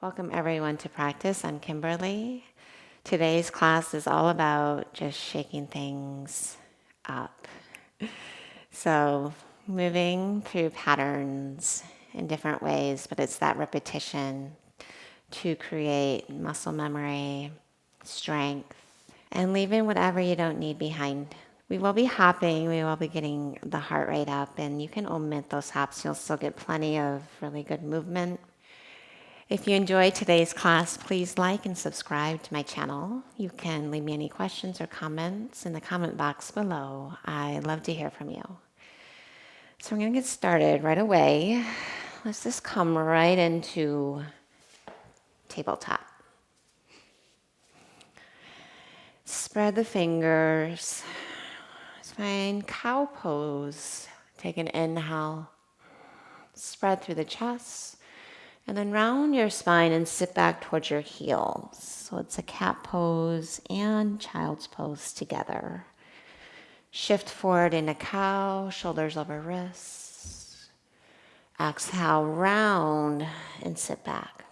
Welcome everyone to practice. I'm Kimberly. Today's class is all about just shaking things up. So moving through patterns in different ways, but it's that repetition to create muscle memory, strength, and leaving whatever you don't need behind. We will be hopping, we will be getting the heart rate up, and you can omit those hops. You'll still get plenty of really good movement. If you enjoyed today's class, please like and subscribe to my channel. You can leave me any questions or comments in the comment box below. I love to hear from you. So we're going to get started right away. Let's just come right into tabletop. Spread the fingers. Find cow pose. Take an inhale. Spread through the chest. And then round your spine and sit back towards your heels. So it's a cat pose and child's pose together. Shift forward into cow, shoulders over wrists. Exhale, round and sit back.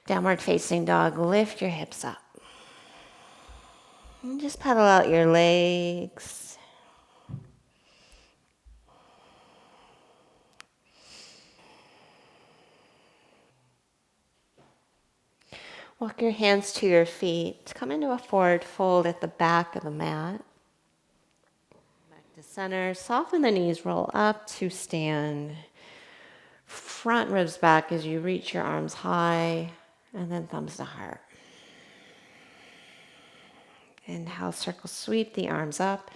Downward facing dog, lift your hips up. And just pedal out your legs. Walk your hands to your feet. Come into a forward fold at the back of the mat. Back to center. Soften the knees, roll up to stand. Front ribs back as you reach your arms high, and then thumbs to heart. Inhale, circle sweep the arms up.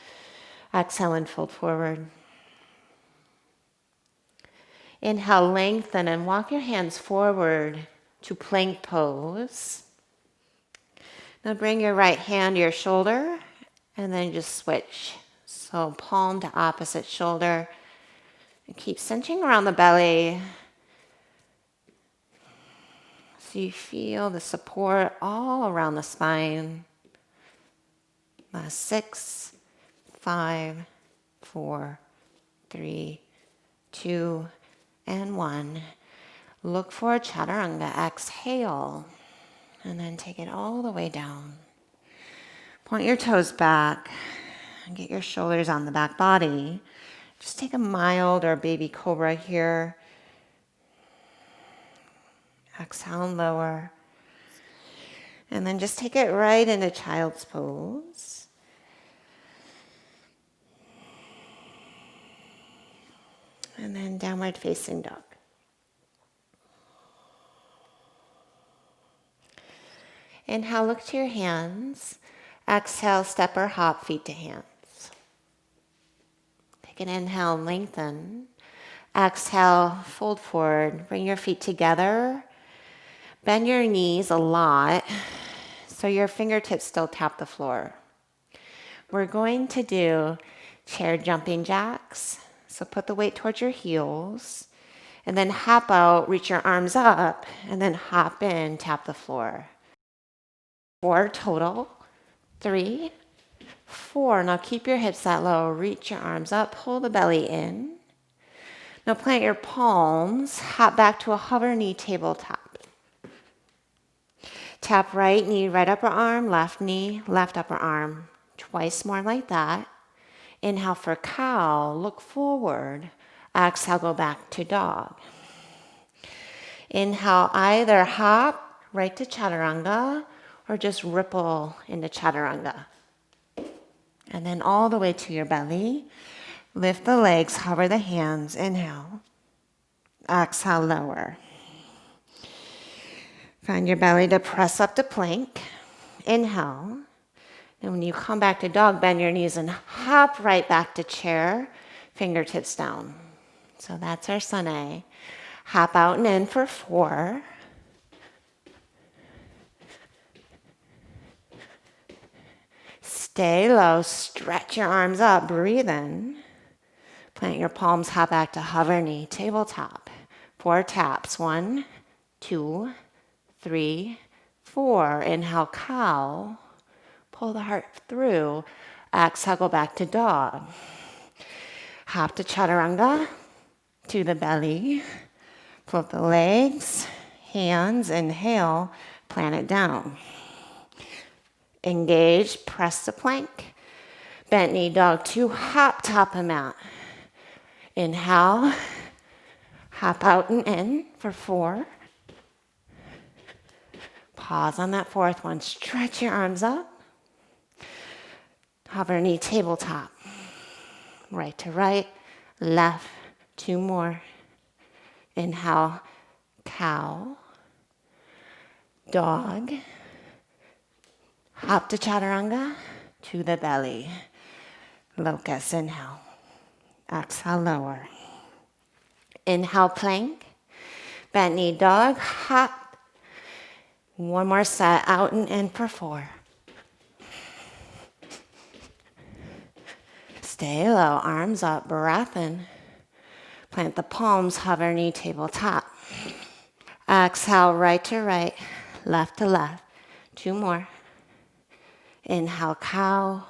Exhale and fold forward. Inhale, lengthen and walk your hands forward to plank pose. Now bring your right hand to your shoulder and then just switch. So palm to opposite shoulder. And keep cinching around the belly. So you feel the support all around the spine. Last 6, 5, 4, 3, 2, and 1. Look for a chaturanga. Exhale. And then take it all the way down. Point your toes back. And get your shoulders on the back body. Just take a mild or baby cobra here. Exhale and lower. And then just take it right into child's pose. And then downward facing dog. Inhale, look to your hands. Exhale, step or hop, feet to hands. Take an inhale, lengthen. Exhale, fold forward. Bring your feet together. Bend your knees a lot so your fingertips still tap the floor. We're going to do chair jumping jacks. So put the weight towards your heels. And then hop out, reach your arms up, and then hop in, tap the floor. 4 total. 3, 4. Now keep your hips that low. Reach your arms up. Pull the belly in. Now plant your palms. Hop back to a hover knee tabletop. Tap right knee, right upper arm, left knee, left upper arm. Twice more like that. Inhale for cow. Look forward. Exhale, go back to dog. Inhale, either hop right to chaturanga or just ripple into chaturanga. And then all the way to your belly. Lift the legs, hover the hands. Inhale. Exhale, lower. Find your belly to press up to plank. Inhale. And when you come back to dog, bend your knees and hop right back to chair. Fingertips down. So that's our sunny. Hop out and in for 4. Stay low, stretch your arms up, breathe in. Plant your palms, hop back to hover knee, tabletop. 4 taps, 1, 2, 3, 4. Inhale, cow. Pull the heart through. Exhale, go back to dog. Hop to chaturanga, to the belly. Flip the legs, hands, inhale, plant it down. Engage, press the plank. Bent knee dog 2, hop top of mat. Inhale, hop out and in for 4. Pause on that 4th one. Stretch your arms up. Hover knee tabletop. Right to right, left, 2 more. Inhale, cow, dog, hop to chaturanga, to the belly. Locust, inhale. Exhale, lower. Inhale, plank. Bent knee dog, hop. 1 more set, out and in for 4. Stay low, arms up, breath in. Plant the palms, hover knee tabletop. Exhale, right to right, left to left. 2 more. Inhale, cow.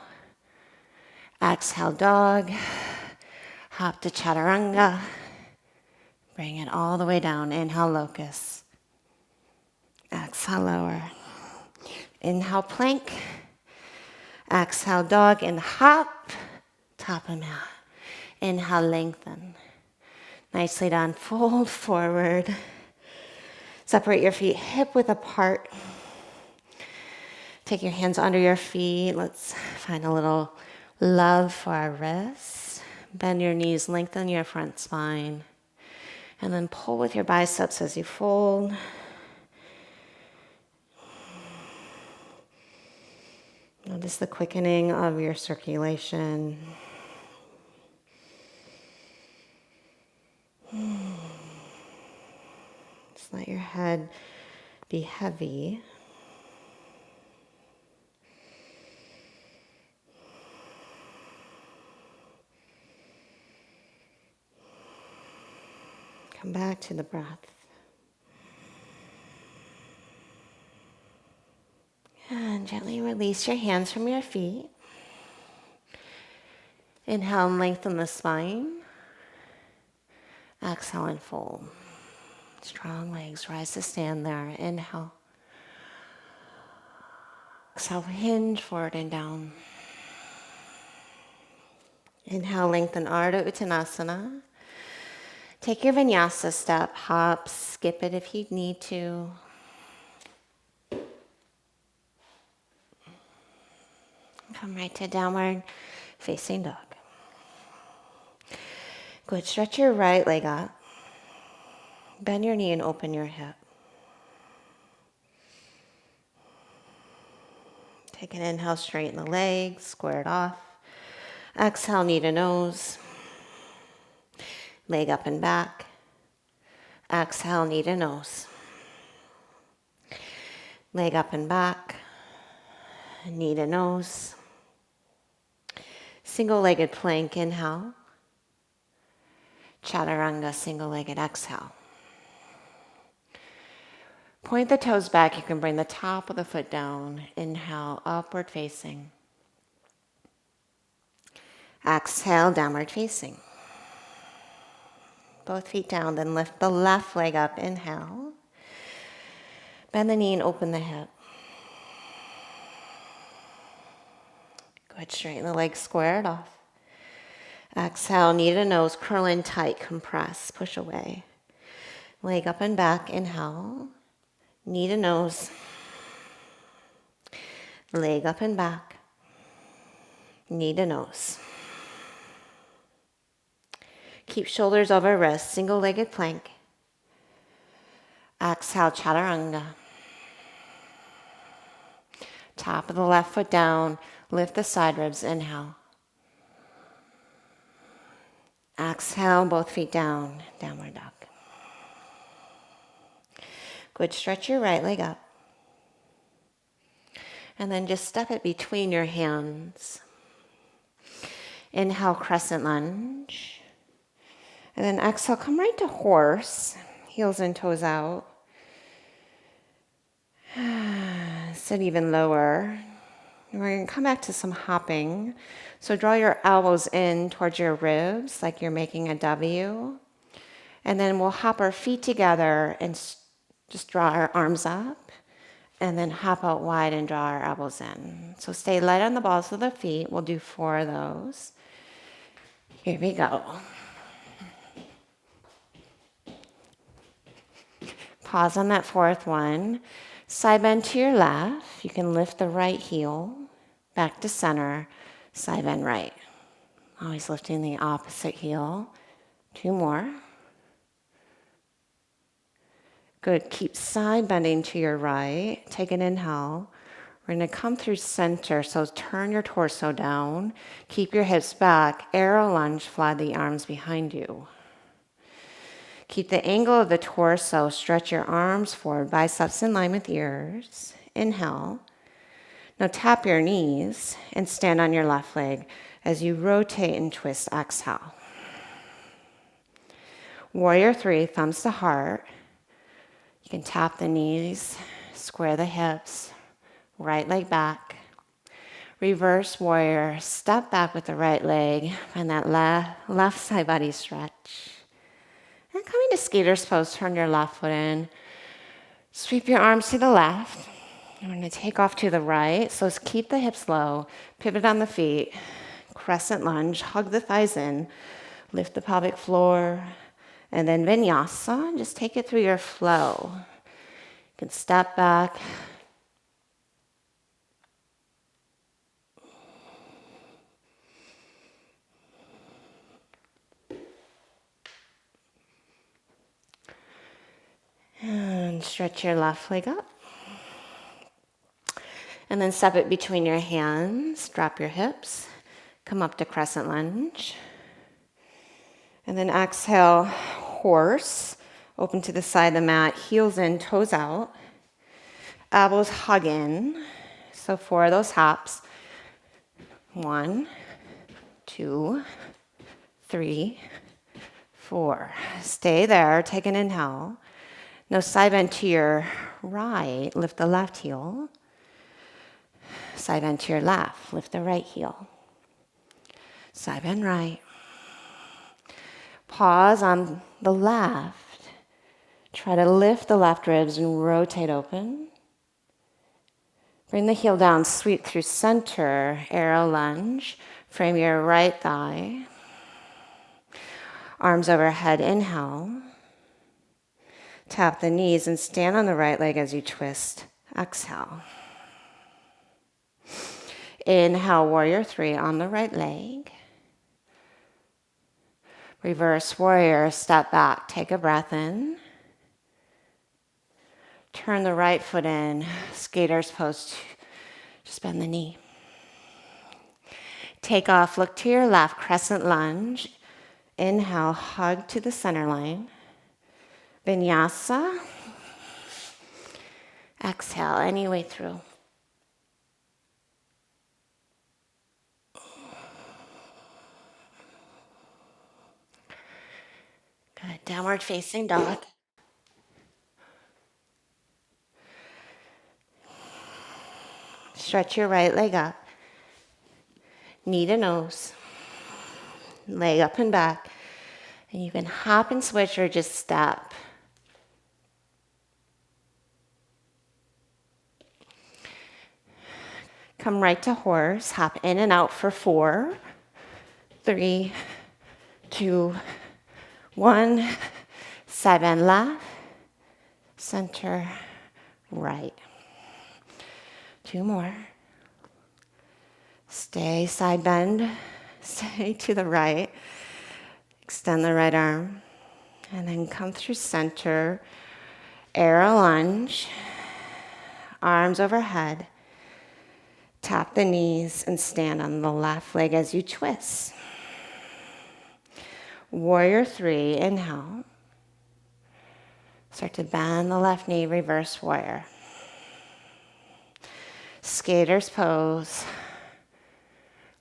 Exhale, dog. Hop to chaturanga. Bring it all the way down. Inhale, locust. Exhale, lower. Inhale, plank. Exhale, dog, and hop. Top of mat. Inhale, lengthen. Nicely done. Fold forward. Separate your feet hip width apart. Take your hands under your feet. Let's find a little love for our wrists. Bend your knees, lengthen your front spine. And then pull with your biceps as you fold. Notice the quickening of your circulation. Just let your head be heavy. Come back to the breath. And gently release your hands from your feet. Inhale and lengthen the spine. Exhale and fold. Strong legs, rise to stand there. Inhale. Exhale, hinge forward and down. Inhale, lengthen Ardha Uttanasana. Take your vinyasa step, hop, skip it if you need to. Come right to downward facing dog. Good, stretch your right leg up. Bend your knee and open your hip. Take an inhale, straighten the legs, square it off. Exhale, knee to nose. Leg up and back. Exhale, knee to nose. Leg up and back. Knee to nose. Single-legged plank, inhale. Chaturanga, single-legged exhale. Point the toes back. You can bring the top of the foot down. Inhale, upward facing. Exhale, downward facing. Both feet down, then lift the left leg up. Inhale. Bend the knee and open the hip. Good, straighten the legs, square it off. Exhale, knee to nose, curl in tight, compress, push away. Leg up and back, inhale. Knee to nose. Leg up and back. Knee to nose. Keep shoulders over wrists, single-legged plank. Exhale, chaturanga. Top of the left foot down, lift the side ribs, inhale. Exhale, both feet down, downward dog. Good, stretch your right leg up. And then just step it between your hands. Inhale, crescent lunge. And then exhale, come right to horse, heels and toes out. Sit even lower. And we're going to come back to some hopping. So draw your elbows in towards your ribs like you're making a W. And then we'll hop our feet together and just draw our arms up and then hop out wide and draw our elbows in. So stay light on the balls of the feet. We'll do 4 of those. Here we go. Pause on that 4th one. Side bend to your left. You can lift the right heel back to center. Side bend right. Always lifting the opposite heel. 2 more. Good. Keep side bending to your right. Take an inhale. We're going to come through center. So turn your torso down. Keep your hips back. Arrow lunge. Fly the arms behind you. Keep the angle of the torso. Stretch your arms forward. Biceps in line with ears. Inhale. Now tap your knees and stand on your left leg as you rotate and twist. Exhale. Warrior 3. Thumbs to heart. You can tap the knees. Square the hips. Right leg back. Reverse warrior. Step back with the right leg. Find that left side body stretch. And coming to skater's pose, turn your left foot in. Sweep your arms to the left. We're going to take off to the right. So keep the hips low. Pivot on the feet. Crescent lunge. Hug the thighs in. Lift the pelvic floor. And then vinyasa. Just take it through your flow. You can step back. And stretch your left leg up. And then step it between your hands. Drop your hips. Come up to crescent lunge. And then exhale, horse. Open to the side of the mat. Heels in, toes out. Elbows hug in. So 4 of those hops. 1, 2, 3, 4. Stay there. Take an inhale. Now side bend to your right, lift the left heel. Side bend to your left, lift the right heel. Side bend right. Pause on the left. Try to lift the left ribs and rotate open. Bring the heel down, sweep through center, arrow lunge. Frame your right thigh. Arms overhead, inhale. Tap the knees and stand on the right leg as you twist. Exhale. Inhale, warrior 3 on the right leg. Reverse warrior, step back. Take a breath in. Turn the right foot in. Skater's pose. Just bend the knee. Take off, look to your left, crescent lunge. Inhale, hug to the center line. Vinyasa. Exhale, any way through. Good, downward facing dog. Stretch your right leg up. Knee to nose. Leg up and back. And you can hop and switch or just step. Come right to horse. Hop in and out for 4, 3, 2, 1. Side bend left. Center right. 2 more. Stay side bend. Stay to the right. Extend the right arm. And then come through center. Arrow lunge. Arms overhead. Tap the knees and stand on the left leg as you twist. Warrior 3, inhale. Start to bend the left knee, reverse warrior. Skater's pose.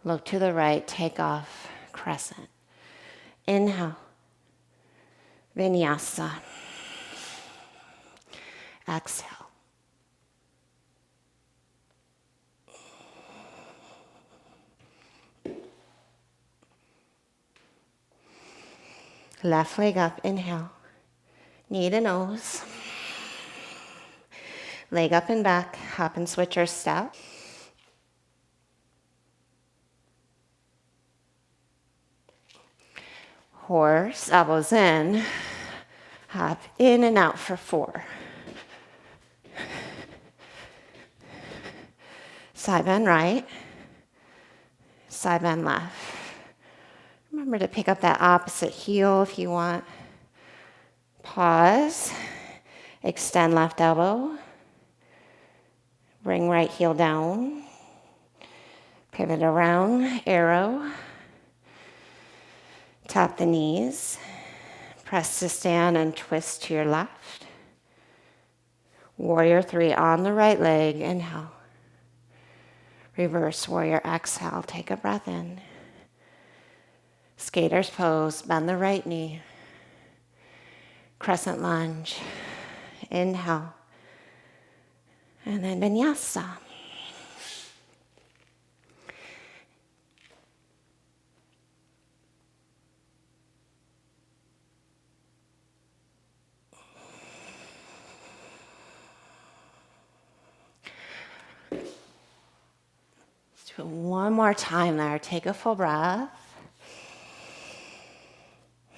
Look to the right, take off, crescent. Inhale. Vinyasa. Exhale. Left leg up, inhale. Knee to nose. Leg up and back, hop and switch or step. Horse, elbows in. Hop in and out for 4. Side bend right. Side bend left. Remember to pick up that opposite heel if you want. Pause. Extend left elbow. Bring right heel down. Pivot around, arrow. Tap the knees. Press to stand and twist to your left. Warrior 3 on the right leg, inhale. Reverse warrior, exhale, take a breath in. Skater's pose, bend the right knee. Crescent lunge, inhale. And then vinyasa. Let's do it one more time there. Take a full breath.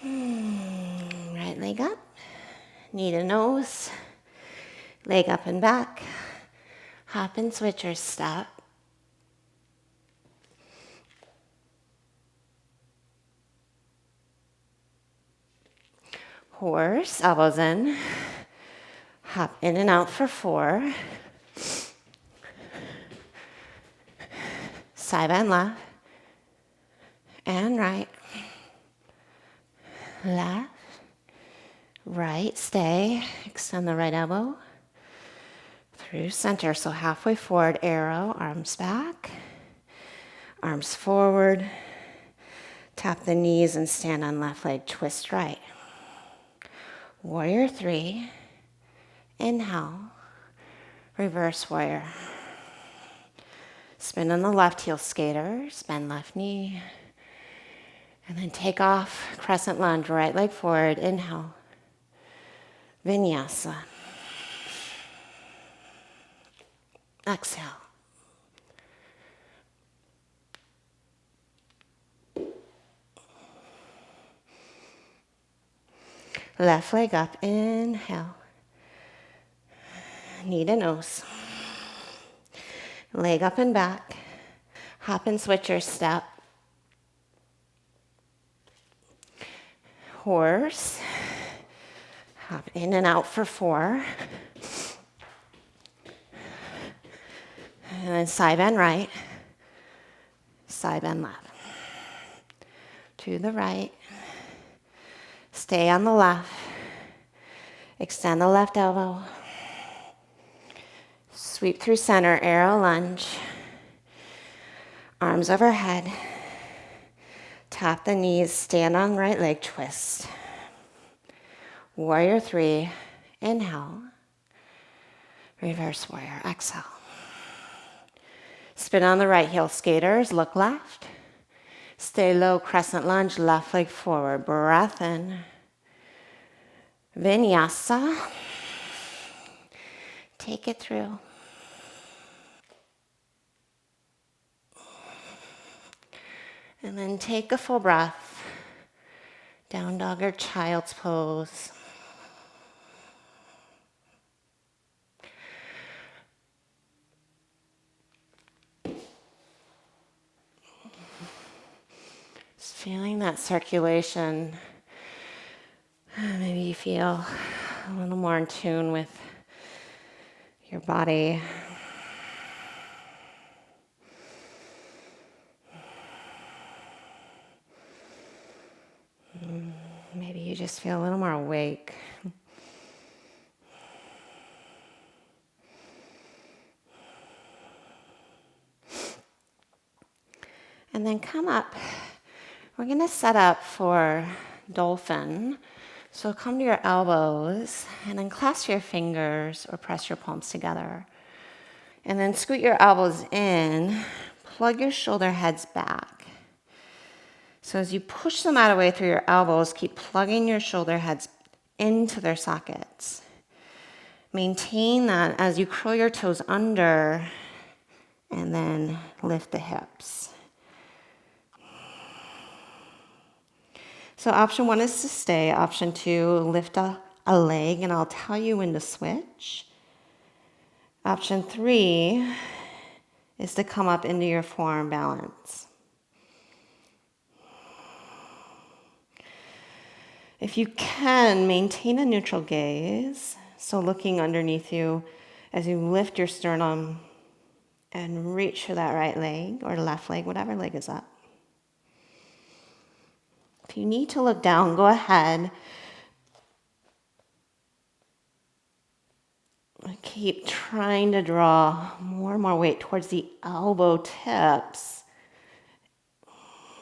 Right leg up, knee to nose, leg up and back, hop and switch or step. Horse, elbows in, hop in and out for 4. Side bend left and right. Left, right, stay. Extend the right elbow through center. So halfway forward, arrow, arms back, arms forward. Tap the knees and stand on left leg, twist right. Warrior 3, inhale, reverse warrior. Spin on the left heel, skaters, bend left knee. And then take off, crescent lunge, right leg forward, inhale. Vinyasa. Exhale. Left leg up, inhale. Knee to nose. Leg up and back. Hop and switch or step. Horse. Hop in and out for 4. And then side bend right. Side bend left. To the right. Stay on the left. Extend the left elbow. Sweep through center, arrow lunge. Arms overhead. Tap the knees, stand on right leg, twist. Warrior 3, inhale. Reverse warrior, exhale. Spin on the right heel, skaters, look left. Stay low, crescent lunge, left leg forward, breath in. Vinyasa. Take it through. And then take a full breath. Down dog or child's pose. Just feeling that circulation. Maybe you feel a little more in tune with your body. Maybe you just feel a little more awake. And then come up. We're going to set up for Dolphin. So come to your elbows and then clasp your fingers or press your palms together. And then scoot your elbows in. Plug your shoulder heads back. So as you push them out of the way through your elbows, keep plugging your shoulder heads into their sockets. Maintain that as you curl your toes under and then lift the hips. So option 1 is to stay. Option 2, lift a leg, and I'll tell you when to switch. Option 3 is to come up into your forearm balance. If you can, maintain a neutral gaze. So looking underneath you as you lift your sternum and reach for that right leg or left leg, whatever leg is up. If you need to look down, go ahead. Keep trying to draw more and more weight towards the elbow tips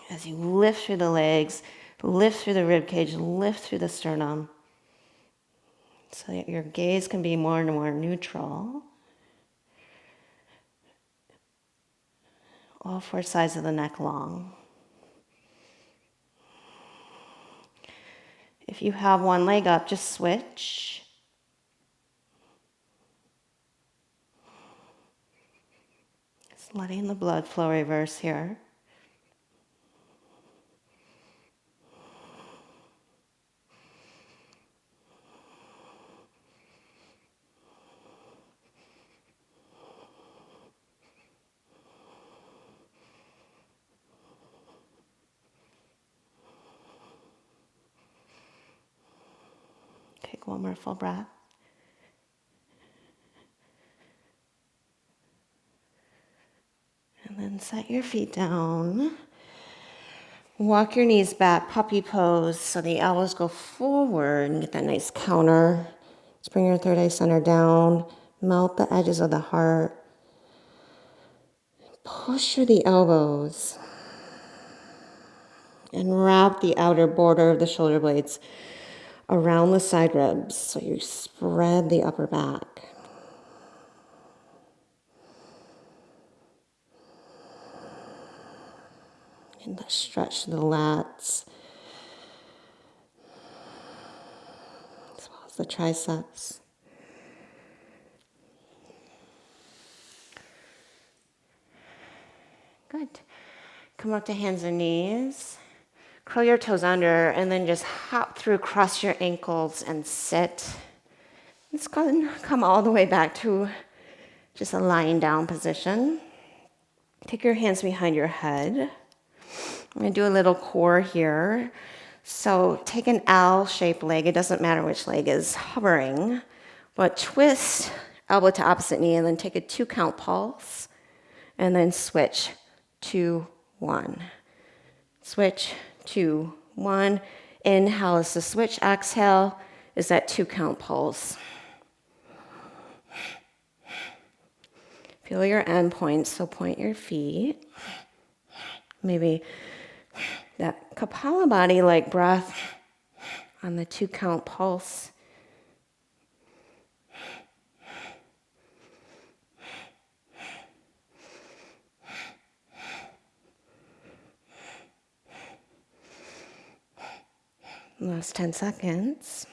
as you lift through the legs, lift through the rib cage, lift through the sternum, so that your gaze can be more and more neutral. All 4 sides of the neck long. If you have one leg up, just switch. Just letting the blood flow reverse here. Take one more full breath. And then set your feet down. Walk your knees back, puppy pose, so the elbows go forward and get that nice counter. Let's bring your third eye center down. Melt the edges of the heart. Push through the elbows. And wrap the outer border of the shoulder blades around the side ribs, so you spread the upper back. And stretch the lats, as well as the triceps. Good. Come up to hands and knees. Curl your toes under and then just hop through, cross your ankles and sit. Let's go and come all the way back to just a lying down position. Take your hands behind your head. I'm going to do a little core here. So take an L-shaped leg. It doesn't matter which leg is hovering, but twist elbow to opposite knee and then take a 2-count pulse and then switch 2, 1. Switch 2, 1. Inhale is the switch. Exhale is that 2-count pulse. Feel your end points, so point your feet. Maybe that Kapalabhati-like breath on the 2-count pulse. Last 10 seconds.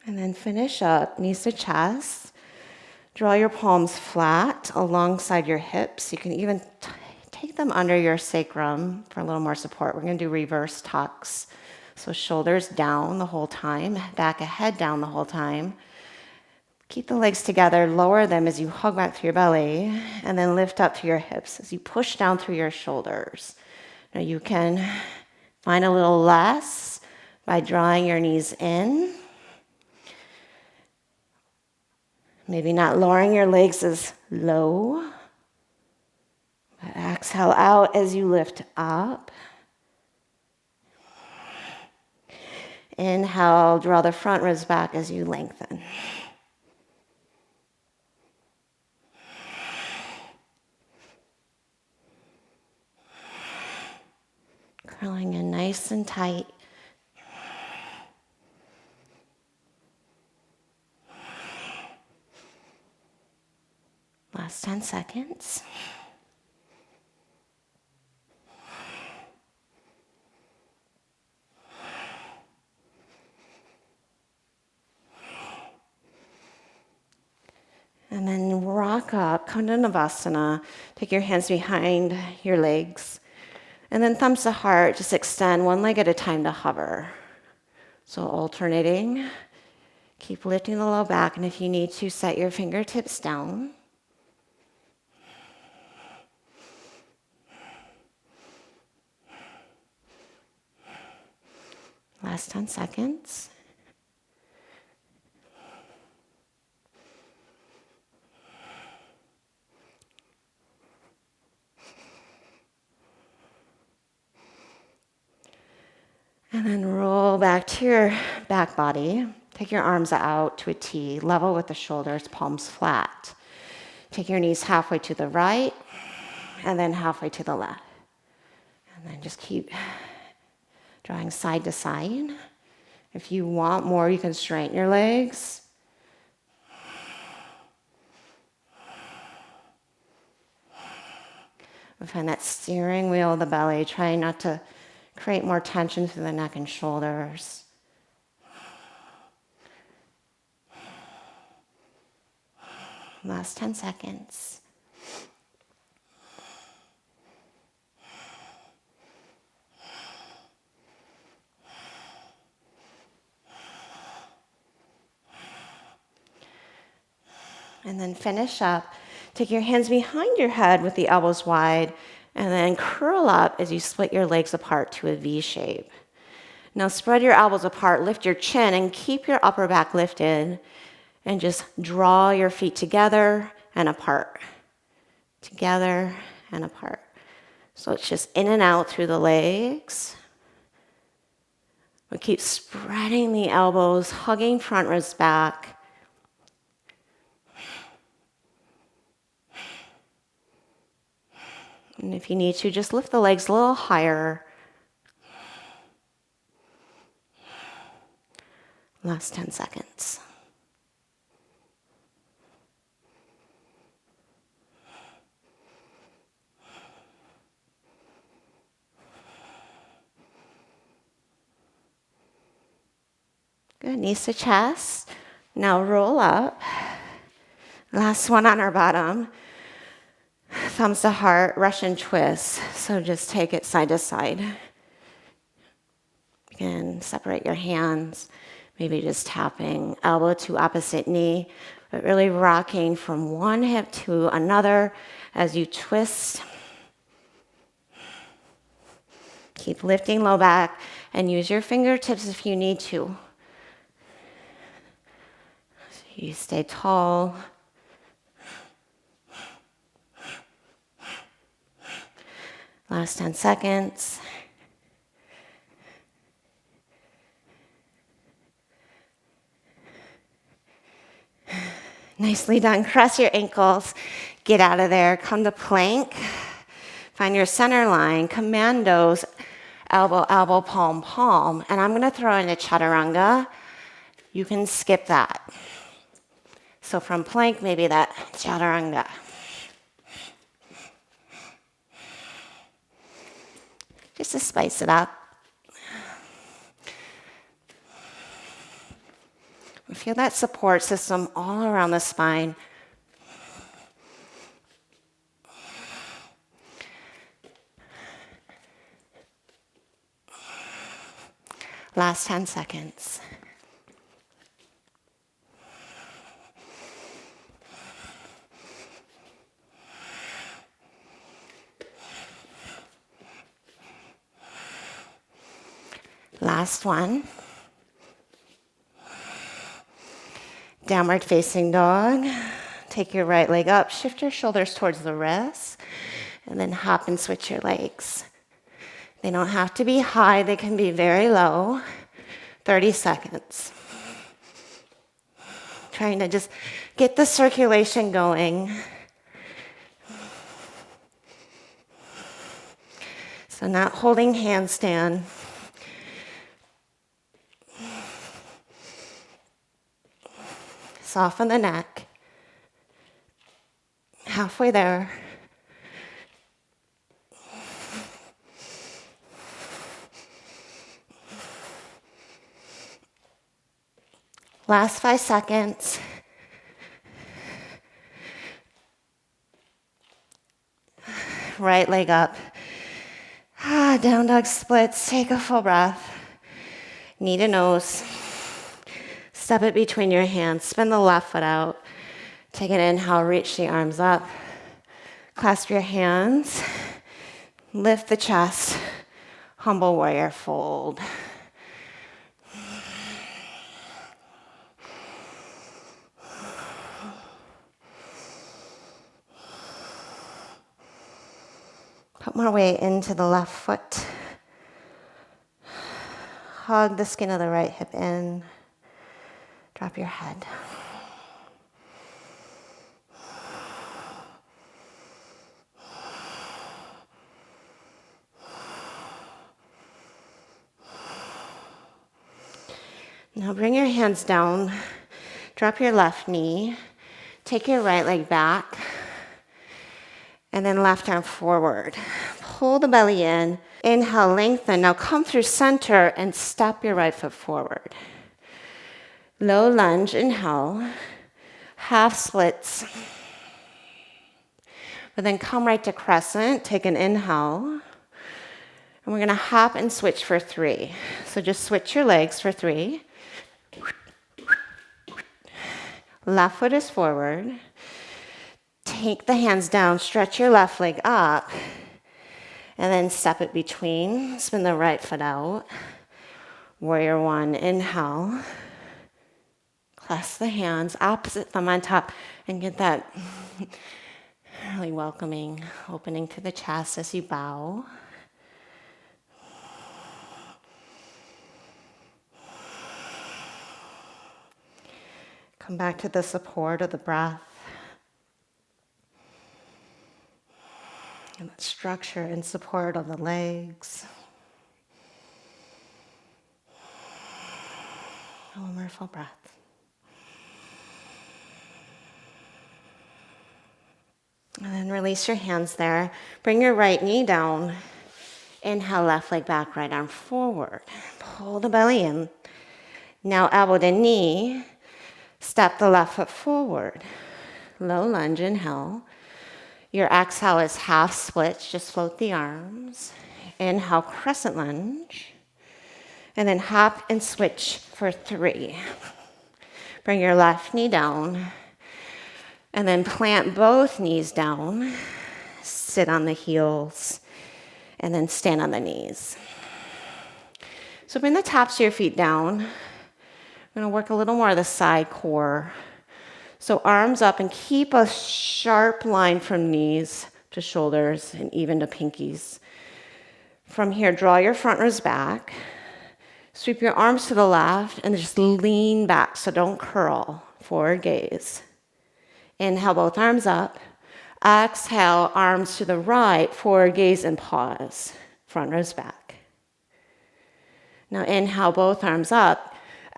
And then finish up, knees to chest. Draw your palms flat alongside your hips. You can even take them under your sacrum for a little more support. We're going to do reverse tucks. So shoulders down the whole time, back of head down the whole time. Keep the legs together, lower them as you hug back through your belly, and then lift up to your hips as you push down through your shoulders. Now you can find a little less by drawing your knees in. Maybe not lowering your legs as low. But exhale out as you lift up. Inhale, draw the front ribs back as you lengthen. Curling in nice and tight. 10 seconds. And then rock up, come to Navasana. Take your hands behind your legs. And then thumbs to heart, just extend one leg at a time to hover. So alternating. Keep lifting the low back, and if you need to, set your fingertips down. Last 10 seconds. And then roll back to your back body. Take your arms out to a T, level with the shoulders, palms flat. Take your knees halfway to the right, and then halfway to the left. And then just keep drawing side to side. If you want more, you can straighten your legs. Find that steering wheel of the belly. Try not to create more tension through the neck and shoulders. Last 10 seconds. And then finish up. Take your hands behind your head with the elbows wide, and then curl up as you split your legs apart to a V shape. Now spread your elbows apart, lift your chin, and keep your upper back lifted, and just draw your feet together and apart. Together and apart. So it's just in and out through the legs. We keep spreading the elbows, hugging front ribs back. And if you need to, just lift the legs a little higher. Last 10 seconds. Good, knees to chest. Now roll up. Last one on our bottom. Thumbs to heart, Russian twist. So just take it side to side. You can separate your hands, maybe just tapping elbow to opposite knee, but really rocking from one hip to another as you twist. Keep lifting low back and use your fingertips if you need to. So you stay tall. Last 10 seconds. Nicely done. Cross your ankles. Get out of there. Come to plank. Find your center line. Commandos. Elbow, elbow, palm, palm. And I'm going to throw in a chaturanga. You can skip that. So from plank, maybe that chaturanga. Just to spice it up. Feel that support system all around the spine. Last 10 seconds. Last one. Downward facing dog. Take your right leg up, shift your shoulders towards the wrists, and then hop and switch your legs. They don't have to be high, they can be very low. 30 seconds. Trying to just get the circulation going. So not holding handstand. Soften the neck. halfway there. Last 5 seconds. Right leg up. Down dog splits. Take a full breath. Knee to nose. Step it between your hands. Spin the left foot out. Take an inhale. Reach the arms up. Clasp your hands. Lift the chest. Humble warrior fold. Put more weight into the left foot. Hug the skin of the right hip in. Drop your head. Now bring your hands down. Drop your left knee. Take your right leg back. And then left arm forward. Pull the belly in. Inhale, lengthen. Now come through center and step your right foot forward. Low lunge, inhale. Half splits. But then come right to crescent. Take an inhale. And we're going to hop and switch for 3. So just switch your legs for 3. Left foot is forward. Take the hands down, stretch your left leg up, and then step it between. Spin the right foot out. Warrior 1, inhale. Clasp the hands, opposite thumb on top, and get that really welcoming opening to the chest as you bow. Come back to the support of the breath. And that structure and support of the legs. One more full breath. And then release your hands there. Bring your right knee down. Inhale, left leg back, right arm forward. Pull the belly in. Now elbow to knee. Step the left foot forward. Low lunge, inhale. Your exhale is half splits, just float the arms. Inhale, crescent lunge. And then hop and switch for 3. Bring your left knee down. And then plant both knees down. Sit on the heels. And then stand on the knees. So bring the tops of your feet down. I'm going to work a little more of the side core. So arms up and keep a sharp line from knees to shoulders and even to pinkies. From here, draw your front ribs back. Sweep your arms to the left and just lean back, so don't curl. Forward gaze. Inhale, both arms up. Exhale, arms to the right, forward gaze and pause. Front ribs back. Now inhale, both arms up.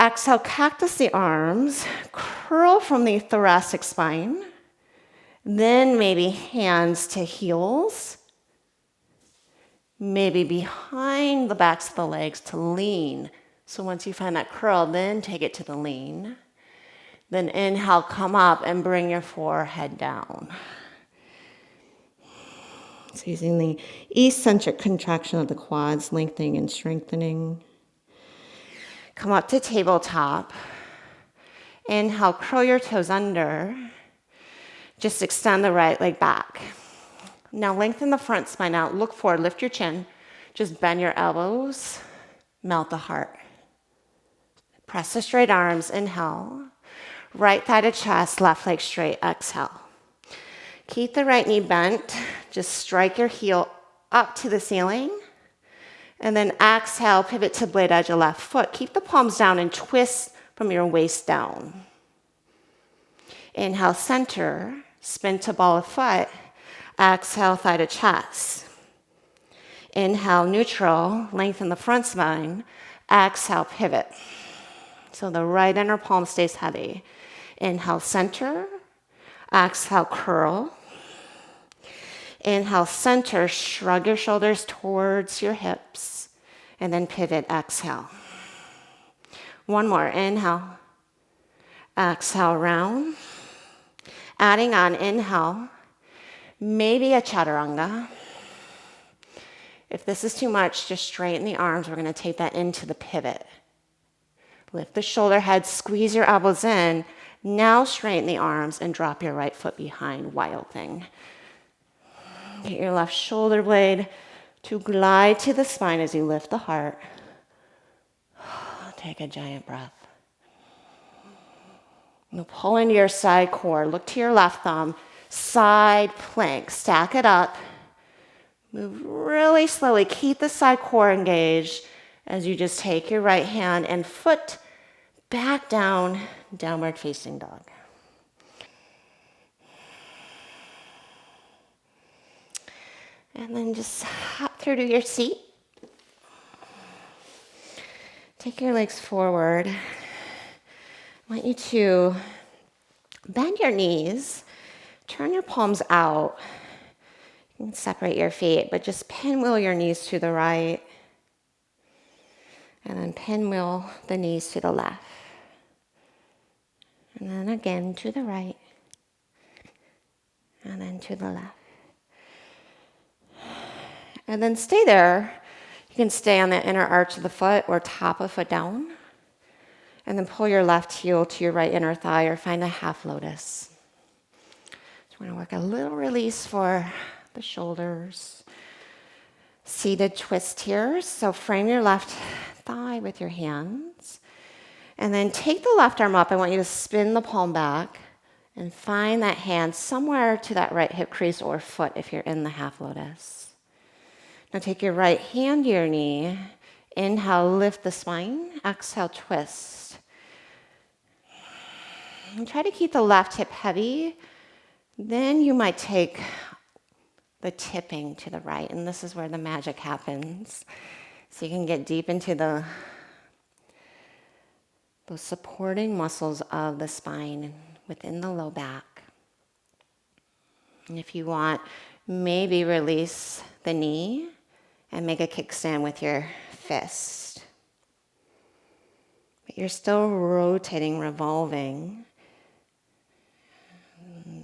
Exhale, cactus the arms, curl from the thoracic spine, then maybe hands to heels, maybe behind the backs of the legs to lean. So once you find that curl, then take it to the lean. Then inhale, come up and bring your forehead down. So using the eccentric contraction of the quads, lengthening and strengthening. Come up to tabletop. Inhale, curl your toes under. Just extend the right leg back. Now lengthen the front spine out. Look forward, lift your chin. Just bend your elbows. Melt the heart. Press the straight arms. Inhale. Right thigh to chest, left leg straight. Exhale. Keep the right knee bent. Just strike your heel up to the ceiling. And then exhale, pivot to blade edge of left foot. Keep the palms down and twist from your waist down. Inhale, center, spin to ball of foot. Exhale, thigh to chest. Inhale, neutral, lengthen the front spine. Exhale, pivot. So the right inner palm stays heavy. Inhale, center. Exhale, curl. Inhale, center, shrug your shoulders towards your hips, and then pivot, exhale. One more, inhale. Exhale, round. Adding on, inhale, maybe a chaturanga. If this is too much, just straighten the arms. We're going to take that into the pivot. Lift the shoulder head, squeeze your elbows in. Now straighten the arms and drop your right foot behind, wild thing. Get your left shoulder blade to glide to the spine as you lift the heart. Take a giant breath. Now pull into your side core. Look to your left thumb. Side plank. Stack it up. Move really slowly. Keep the side core engaged as you just take your right hand and foot back down, downward facing dog. And then just hop through to your seat. Take your legs forward. I want you to bend your knees, turn your palms out. You can separate your feet, but just pinwheel your knees to the right. And then pinwheel the knees to the left. And then again to the right. And then to the left. And then stay there. You can stay on the inner arch of the foot or top of foot down. And then pull your left heel to your right inner thigh or find a half lotus. So we're going to work a little release for the shoulders. Seated twist here. So frame your left thigh with your hands. And then take the left arm up. I want you to spin the palm back and find that hand somewhere to that right hip crease or foot if you're in the half lotus. Now take your right hand to your knee. Inhale, lift the spine. Exhale, twist. And try to keep the left hip heavy. Then you might take the tipping to the right. And this is where the magic happens. So you can get deep into those supporting muscles of the spine within the low back. And if you want, maybe release the knee and make a kickstand with your fist. But you're still rotating, revolving,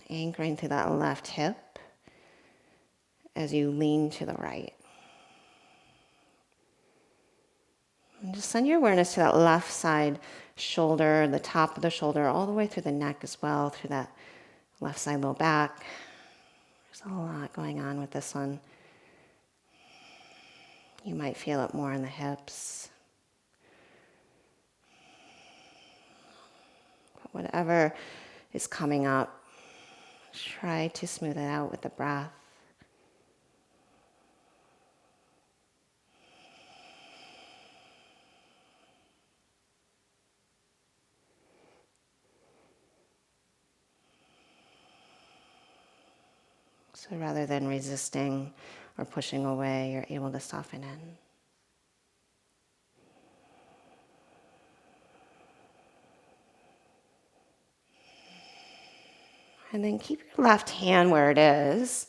anchoring to that left hip as you lean to the right. And just send your awareness to that left side shoulder, the top of the shoulder, all the way through the neck as well, through that left side low back. There's a lot going on with this one. You might feel it more in the hips. But whatever is coming up, try to smooth it out with the breath. So rather than resisting or pushing away, you're able to soften in. And then keep your left hand where it is.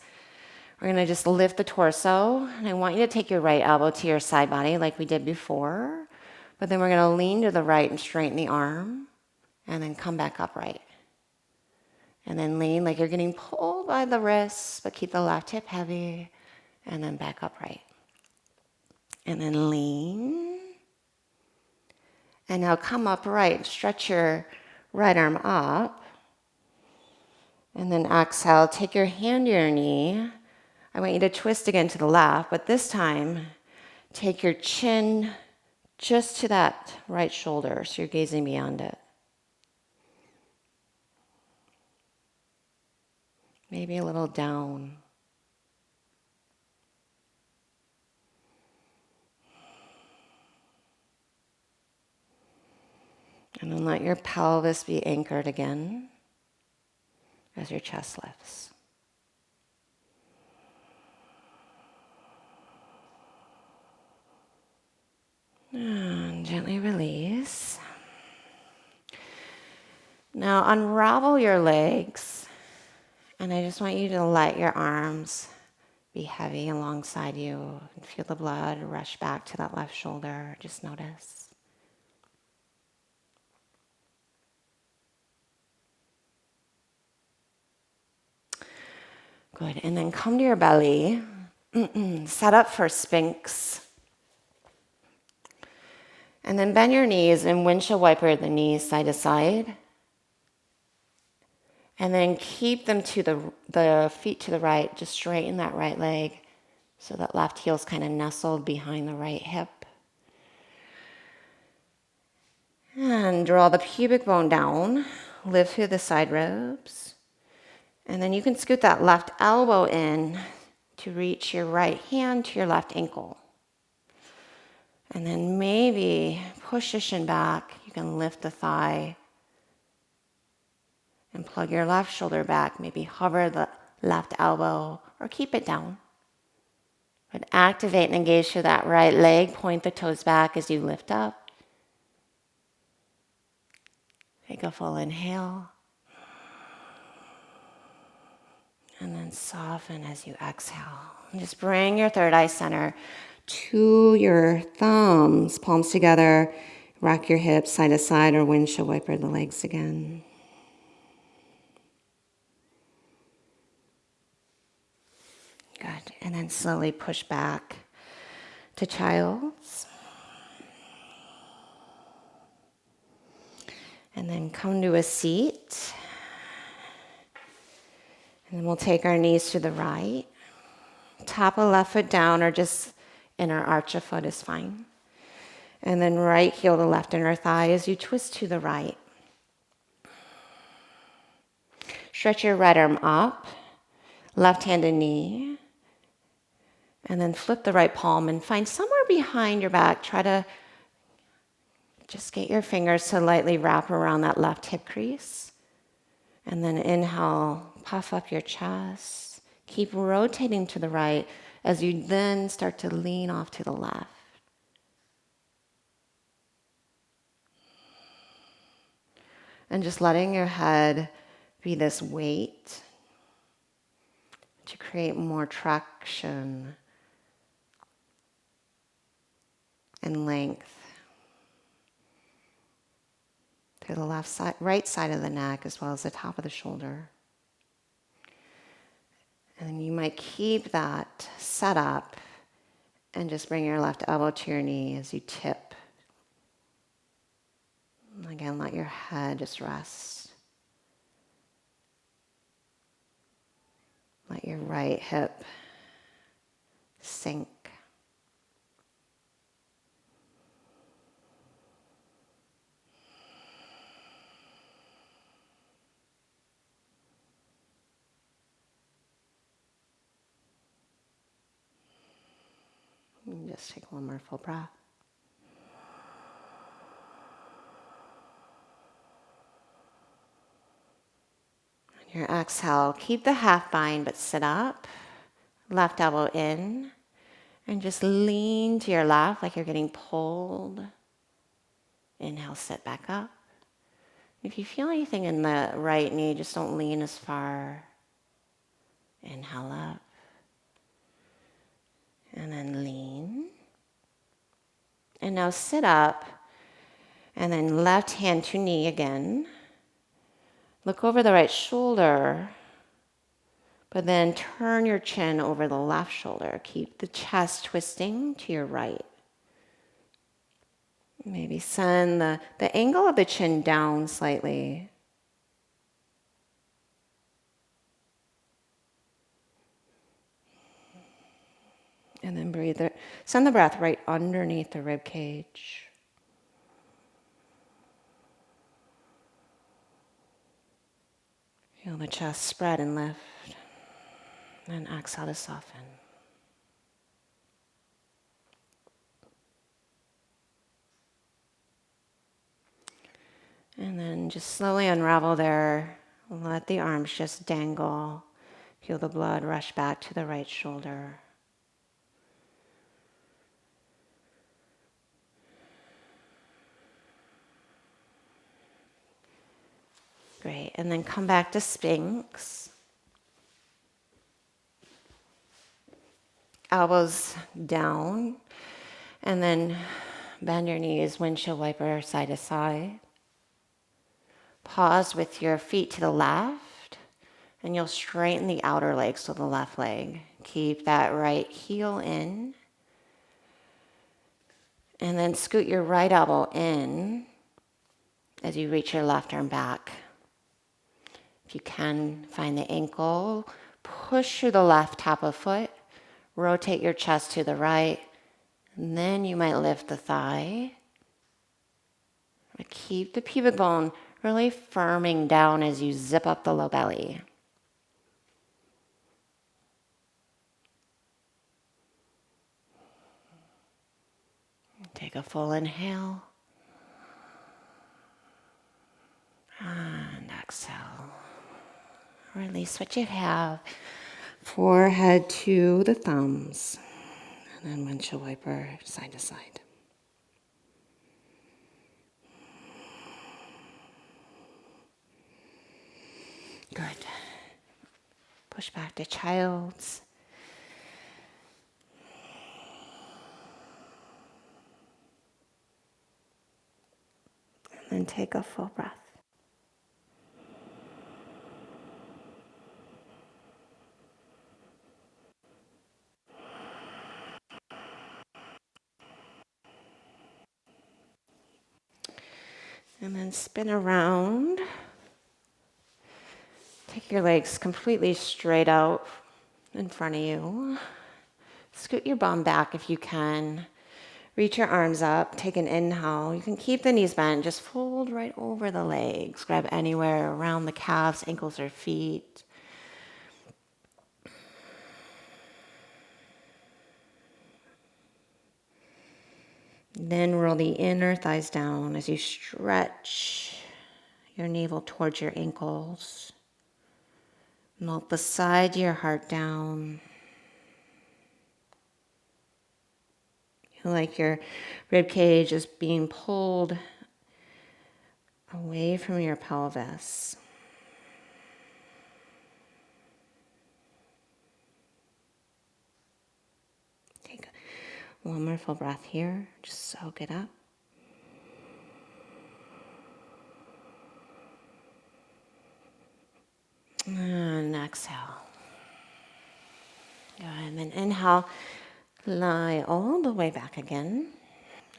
We're going to just lift the torso. And I want you to take your right elbow to your side body like we did before. But then we're going to lean to the right and straighten the arm. And then come back upright. And then lean like you're getting pulled by the wrists, but keep the left hip heavy. And then back upright. And then lean. And now come upright. Stretch your right arm up. And then exhale. Take your hand to your knee. I want you to twist again to the left, but this time take your chin just to that right shoulder so you're gazing beyond it. Maybe a little down. And then let your pelvis be anchored again as your chest lifts. And gently release. Now unravel your legs. And I just want you to let your arms be heavy alongside you. And feel the blood rush back to that left shoulder. Just notice. Good. And then come to your belly. Set up for Sphinx. And then bend your knees and windshield wiper the knees side to side. And then keep them to the feet to the right. Just straighten that right leg so that left heel's kind of nestled behind the right hip. And draw the pubic bone down. Lift through the side ribs. And then you can scoot that left elbow in to reach your right hand to your left ankle. And then maybe push the shin back. You can lift the thigh and plug your left shoulder back. Maybe hover the left elbow or keep it down. But activate and engage through that right leg. Point the toes back as you lift up. Take a full inhale. And then soften as you exhale. And just bring your third eye center to your thumbs, palms together. Rock your hips side to side or windshield wiper the legs again. Good. And then slowly push back to child's. And then come to a seat. And then we'll take our knees to the right. Top of left foot down or just inner arch of foot is fine. And then right heel to left inner thigh as you twist to the right. Stretch your right arm up, left-handed knee. And then flip the right palm and find somewhere behind your back. Try to just get your fingers to lightly wrap around that left hip crease. And then inhale, puff up your chest. Keep rotating to the right as you then start to lean off to the left. And just letting your head be this weight to create more traction and length through the left side, right side of the neck as well as the top of the shoulder. And you might keep that set up and just bring your left elbow to your knee as you tip. Again, let your head just rest. Let your right hip sink. And just take one more full breath. On your exhale, keep the half bind, but sit up. Left elbow in. And just lean to your left like you're getting pulled. Inhale, sit back up. If you feel anything in the right knee, just don't lean as far. Inhale up. And then lean. And now sit up. And then left hand to knee again. Look over the right shoulder. But then turn your chin over the left shoulder. Keep the chest twisting to your right. Maybe send the angle of the chin down slightly. And then breathe. Send the breath right underneath the rib cage. Feel the chest spread and lift. And exhale to soften. And then just slowly unravel there. Let the arms just dangle. Feel the blood rush back to the right shoulder. Great. And then come back to Sphinx. elbows down, and then bend your knees, windshield wiper side to side. Pause with your feet to the left, and you'll straighten the outer leg, so the left leg. Keep that right heel in, and then scoot your right elbow in as you reach your left arm back. If you can, find the ankle, push through the left top of foot, rotate your chest to the right, and then you might lift the thigh. But keep the pubic bone really firming down as you zip up the low belly. Take a full inhale. And exhale. Release what you have. Forehead to the thumbs. And then windshield wiper side to side. Good. Push back to child's. And then take a full breath. And then spin around. Take your legs completely straight out in front of you. Scoot your bum back if you can. Reach your arms up. Take an inhale. You can keep the knees bent. Just fold right over the legs. Grab anywhere around the calves, ankles, or feet. Then roll the inner thighs down as you stretch your navel towards your ankles. Melt beside your heart down. Feel like your rib cage is being pulled away from your pelvis. Take one more full breath here. Just soak it up. And exhale. Good. And then inhale. Lie all the way back again.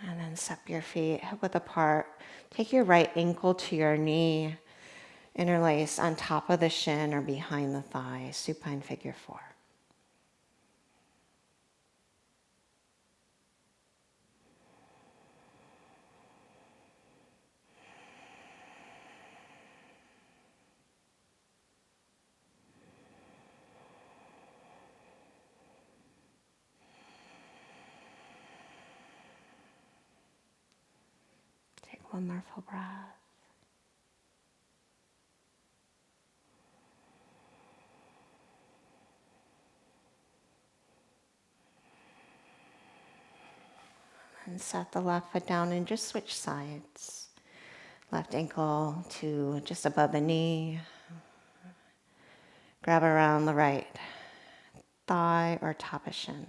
And then step your feet hip width apart. Take your right ankle to your knee. Interlace on top of the shin or behind the thigh. Supine figure 4. Take one more full breath. And set the left foot down and just switch sides. Left ankle to just above the knee. Grab around the right thigh or top of shin.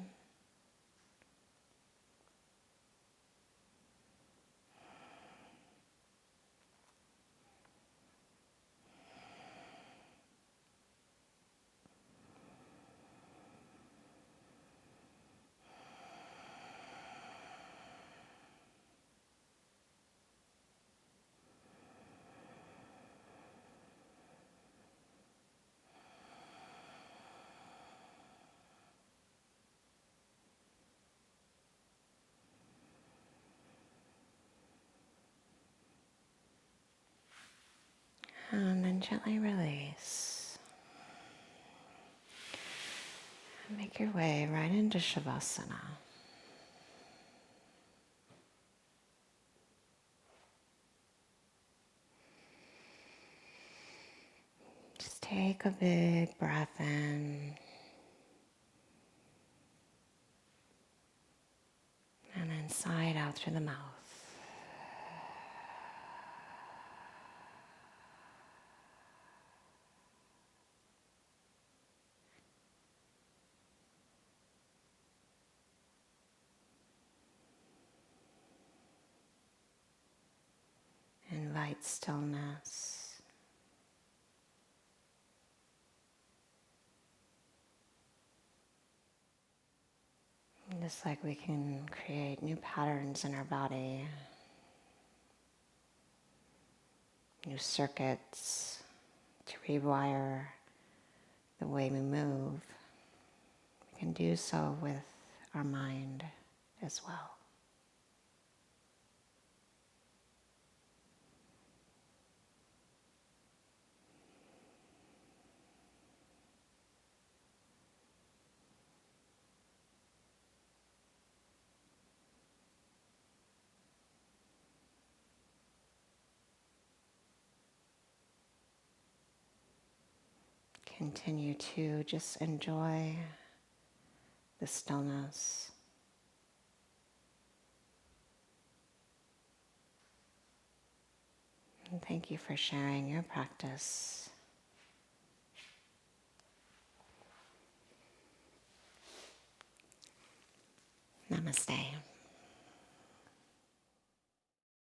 And then gently release. And make your way right into Shavasana. Just take a big breath in. And then sigh it out through the mouth. invite stillness. Just like we can create new patterns in our body, new circuits to rewire the way we move, we can do so with our mind as well. Continue to just enjoy the stillness. And thank you for sharing your practice. Namaste.